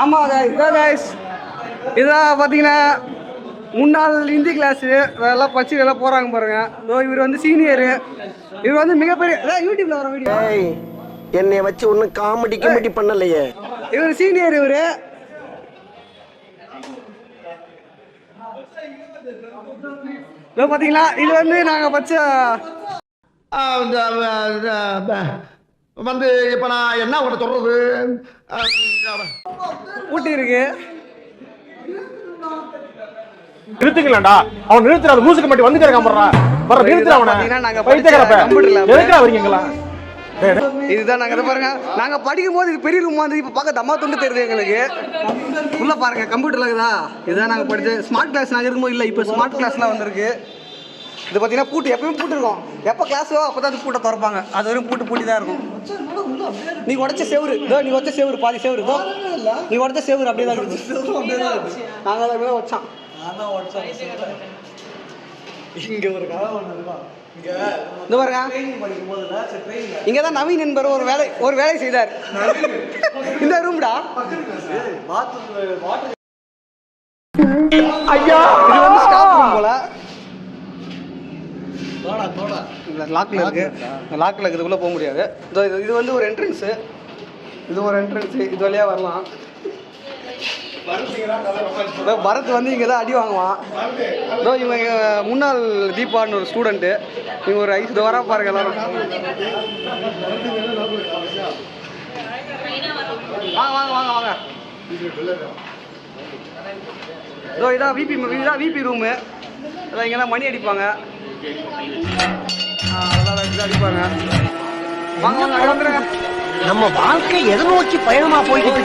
ஆமாம் கைஸ் இதான் பார்த்தீங்கன்னா முன்னாள் ஹிந்தி கிளாஸு அதெல்லாம் படிச்சு எல்லாம் போகிறாங்க பாருங்க. இவர் வந்து சீனியரு, இவர் வந்து மிகப்பெரிய யூடியூப்ல வர வீடியோ என்னை வச்சு ஒன்றும் காமெடி பண்ணலையே. இவர் சீனியர். இவர் பார்த்தீங்களா, இது வந்து நாங்கள் படிச்ச வந்து இப்போ நான் என்ன உங்களை சொல்றது ஊட்டி இருக்கு. நிறுத்துங்களா அவன் நிறுத்துறாரு மூசுக்கு மட்டும் வந்து நிறுத்துறா வரீங்களா. இதுதான் நாங்க பாருங்க, நாங்க படிக்கும் போது இது பெரிய ரூம் வந்து இப்ப பார்க்க தம்மா தொண்டு தெரியுது எங்களுக்கு. உள்ள பாருங்க கம்ப்யூட்டர்ல இருக்குதா. இதுதான் நாங்க படிச்ச ஸ்மார்ட் கிளாஸ். நாங்க இருக்கும்போது இல்ல, இப்ப ஸ்மார்ட் கிளாஸ்லாம் வந்திருக்கு. இது பார்த்தீங்கன்னா பூட்டு எப்பவுமே பூட்டு இருக்கும். எப்போ கிளாஸோ அப்போ தான் அது பூட்டை திறப்பாங்க. அது வரையும் பூட்டி தான் இருக்கும். நீ உடச்ச செவரு நீ உடச்ச செவரு பாதி செவரு நீ உடச்ச செவரு அப்படியே தான் இருக்கு. நாங்கள் அதை வச்சோம். இங்கே ஒரு கதை ஒன்று இந்த பாருங்க, இங்கே தான் நவீன் என்பவர் ஒரு வேலை செய்தார். இந்த ரூம்டா ஐயா, இது வந்து ஸ்டாஃப் ரூம் போல. லாக்கில் இருக்கு, லாக்கில் இருக்குது, உள்ளே போக முடியாது. இது வந்து ஒரு என்ட்ரன்ஸு, இது ஒரு என்ட்ரன்ஸு, இது வழியாக வரலாம். பரத் வந்து இங்கே தான் அடி வாங்குவான். இவங்க முன்னாள் தீபான்னு ஒரு ஸ்டூடெண்ட்டு. இவங்க ஒரு 5 வரா பாருங்க எல்லாரும். வாங்க வாங்க வாங்க வாங்க. இதான் விபி ரூமு. அதான் இங்கே தான் மணி அடிப்பாங்க. அடிப்பாங்க. வாங்க வாங்க வந்துடுங்க. நம்ம வாழ்க்கை எதை நோக்கி பயணமா போய்கிட்டு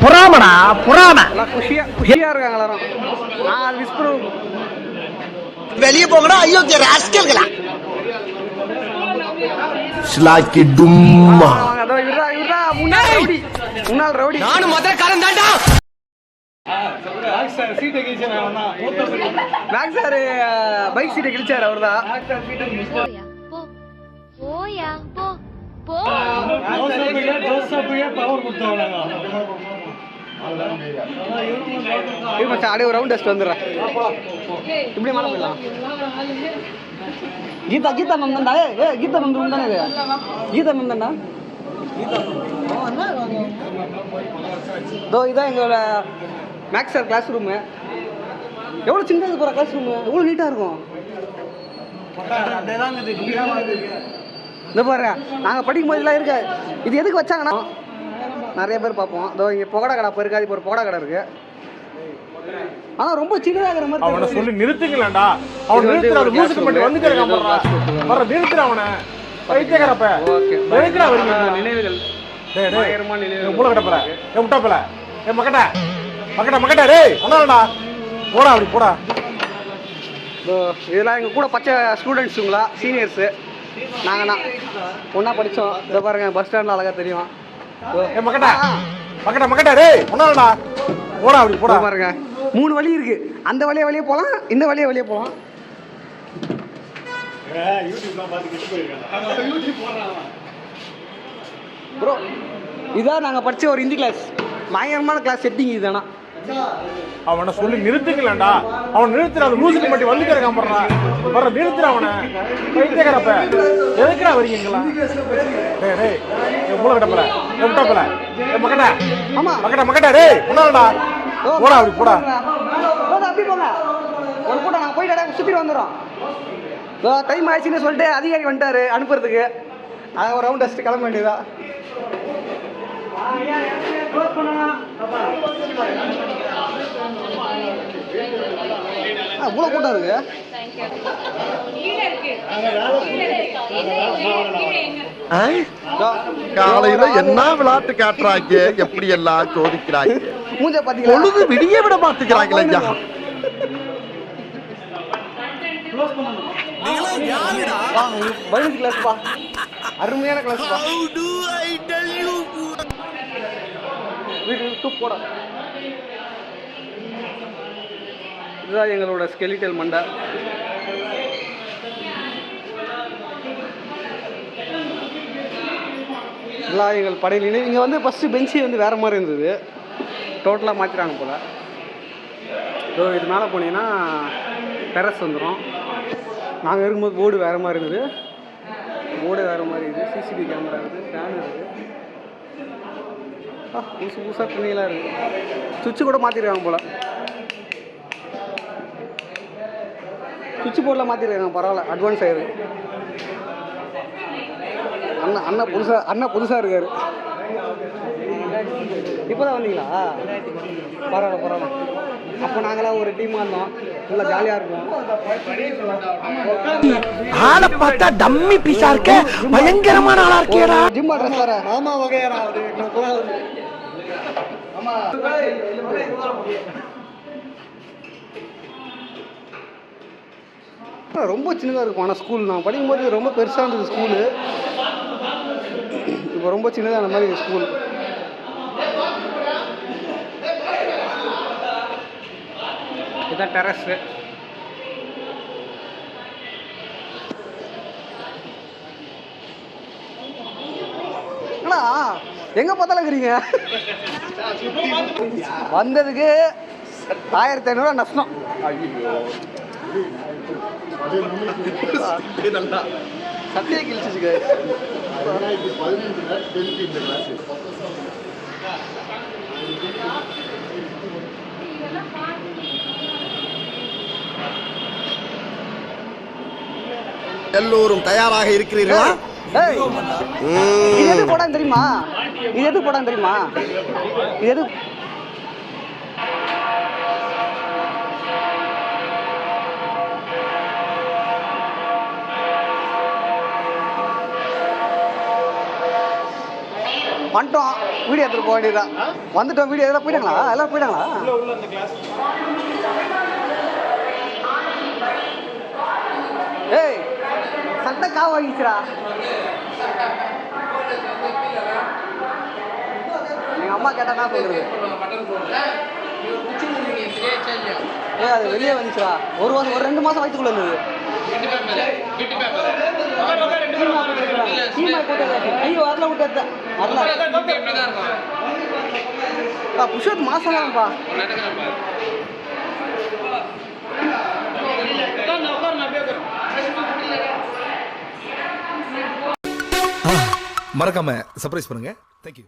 புறாமடா புறாம குஷியா இருக்காங்க எல்லாரும். நான் விஸ்பர் வெளியே போங்கடா அயோக்கிய ராஸ்கல்களா. ஸ்லாக்கி டும்மா. முன்னாள் ரவுடி. நானும் மதுரக்காரன் தான்டா. மேக்ஸ் சார் பைக் சீட்டை கிழிச்சாரு அவர்தான். அப்படியே ஒரு ரவுண்ட் டெஸ்ட் வந்துடுறேன். இப்படி மேலே போயிடலாம். கீதா மேம் தான்டா. கீதா மேம் ரூம் தானே இது. கீதா மேம் தான்டா. இதான் எங்களோட மேக்ஸ் சார் கிளாஸ் ரூமு. எவ்வளோ சின்னது போகிற கிளாஸ் ரூமு, எவ்வளோ நீட்டாக இருக்கும். இந்த பாரு, நாங்கள் படிக்கும் போதெல்லாம் இருக்க. இது எதுக்கு வச்சாங்கன்னா நிறைய பேர் பார்ப்போம். இங்கே புகடா கடை இப்போ இருக்காது, இப்போ ஒரு புகடா கடை இருக்கு. ஆனால் ரொம்ப சின்னதாகிற மாதிரி. அவனை சொல்லி நிறுத்துங்களா. அவன் நிறுத்துறாரு மூசுக்கு மட்டும் வந்து நிறுத்துற அவனை பைத்தியக்காரப்ப. நினைவுகள் மூளை கட்டப்பற முட்டாப்பல மக்கட்ட மக்கட்ட மக்கட்ட டேய் ஒன்னாடா போடா அப்படி போடா. இதெல்லாம் எங்கள் கூட பச்சை ஸ்டூடெண்ட்ஸுங்களா, சீனியர்ஸு. நாங்கண்ணா ஒன்றா படித்தோம். இதை பாருங்க, பஸ் ஸ்டாண்டில் அழகாக தெரியும். மக்கட்ட மக்கட்ட மக்கட்ட டேய் ஒன்னாடா போடா அப்படி போடா. பாருங்க 3 வழி இருக்கு. அந்த வழியே போகலாம், இந்த வழியே போகலாம். ப்ரோ இதான் நாங்கள் படித்த ஒரு ஹிந்தி கிளாஸ். பயங்கரமான கிளாஸ் செட்டிங் இதுதானா. அவனை சொல்லி நிறுத்துங்களா. அவன் நிறுத்துறாரு மூசுக்கு மட்டும் வந்து நிறுத்துற அவனை பைத்தியக்காரப்ப. எதுக்குடா வரீங்களா. மூளை கட்டப்பல முட்டாப்பல மக்கட்ட மக்கட்ட மக்கட்ட டேய் ஒன்னாடா போடா அப்படி போடா. அப்படி போங்க ஒரு கூட்டம் நாங்கள் போயிட்டு சுற்றி வந்துடுறோம். டைம் ஆயிடுச்சுன்னு சொல்லிட்டு அதிகாரி வந்துட்டாரு அனுப்புறதுக்கு. அதை ஒரு ரவுண்ட் டஸ்ட்டு கிளம்ப வேண்டியதா. இவ்வளோ கூட்டம் இருக்கு. காலையில என்ன விளையாட்டு காட்டுறாங்க, எப்படி எல்லாம் சோதிக்கிறாங்க. மூஞ்ச பாத்தீங்களா, பொழுது விடிய விட மாட்டேங்கிறாங்களே. பயாலஜி கிளாஸ் பா. அருமையான கிளாஸ் வீட்டுக்கு போட. இதுதான் எங்களோட ஸ்கெலிட்டல் மண்டை. இதெல்லாம் எங்கள் படையிலே. இங்கே வந்து ஃபஸ்ட்டு பெஞ்சு வந்து வேறு மாதிரி இருந்தது, டோட்டலாக மாற்றிட்டாங்க போல். இதோ இது மேலே போனீங்கன்னா டெரஸ் வந்துடும். நாங்கள் இருக்கும்போது போர்டு வேறு மாதிரி இருந்தது, போர்டு வேறு மாதிரி இருக்குது. சிசிடிவி கேமரா இருக்குது, ஃபேன் இருக்குது. புதுசு புதுசாக துணியெல்லாம் இருக்குது. சுவிட்சு கூட மாற்றிருக்காங்க போல், சுவிட்ச் போர்டெலாம் மாற்றிருக்காங்க. பரவாயில்ல, அட்வான்ஸ் ஆகிருக்கு. அண்ணா புதுசாக இருக்கார். இப்போ தான் வந்தீங்களா? பரவாயில்ல. அப்போ நாங்களாம் ஒரு டீமாக இருந்தோம், நல்லா ஜாலியாக இருக்கும். ஆளை பார்த்தா டம்மி பீஸா இருக்க, பயங்கரமான ஆளா இருக்கேடா. ஜிம் அட்ரஸ் வேற மாமா வகையரா ரொம்ப சின்னதாக இருக்கும். ஆனால் ஸ்கூல் நான் படிக்கும்போது ரொம்ப பெருசாக இருந்தது ஸ்கூலு. இப்போ ரொம்ப சின்னதாக அந்த மாதிரி ஸ்கூல். இதுதான் டெரஸு. அண்ணா எங்கே பார்த்தாலும் இருக்கிறீங்க. வந்ததுக்கு 1500 நஷ்டம். சத்திய கிழிச்சிச்சுக்க. எல்லோரும் தயாராக இருக்கிறீர்களா? இது எது போடான்னு தெரியுமா? இது எது போடான்னு தெரியுமா? இது எது? வந்துட்டோம், வீடியோ எடுத்துட்டு போக வேண்டியதுதான். வந்துட்டோம், வீடியோ எல்லாம் போயிட்டாங்களா? எல்லாம் போயிட்டாங்களா? ஏய் சட்டை காவ வாங்கிச்சுடா. எங்கள் அம்மா கேட்டால் என்ன சொல்கிறது? ஏ அது வெளியே வந்துச்சுடா. ஒரு 2 மாதம் வயிற்றுக்குள்ள இருந்தது. ஐயோ வரல விட்டு வரல. புஷத் மாசம் தான்ப்பா. மறக்காம சர்ப்ரைஸ் பண்ணுங்க. தேங்க்யூ.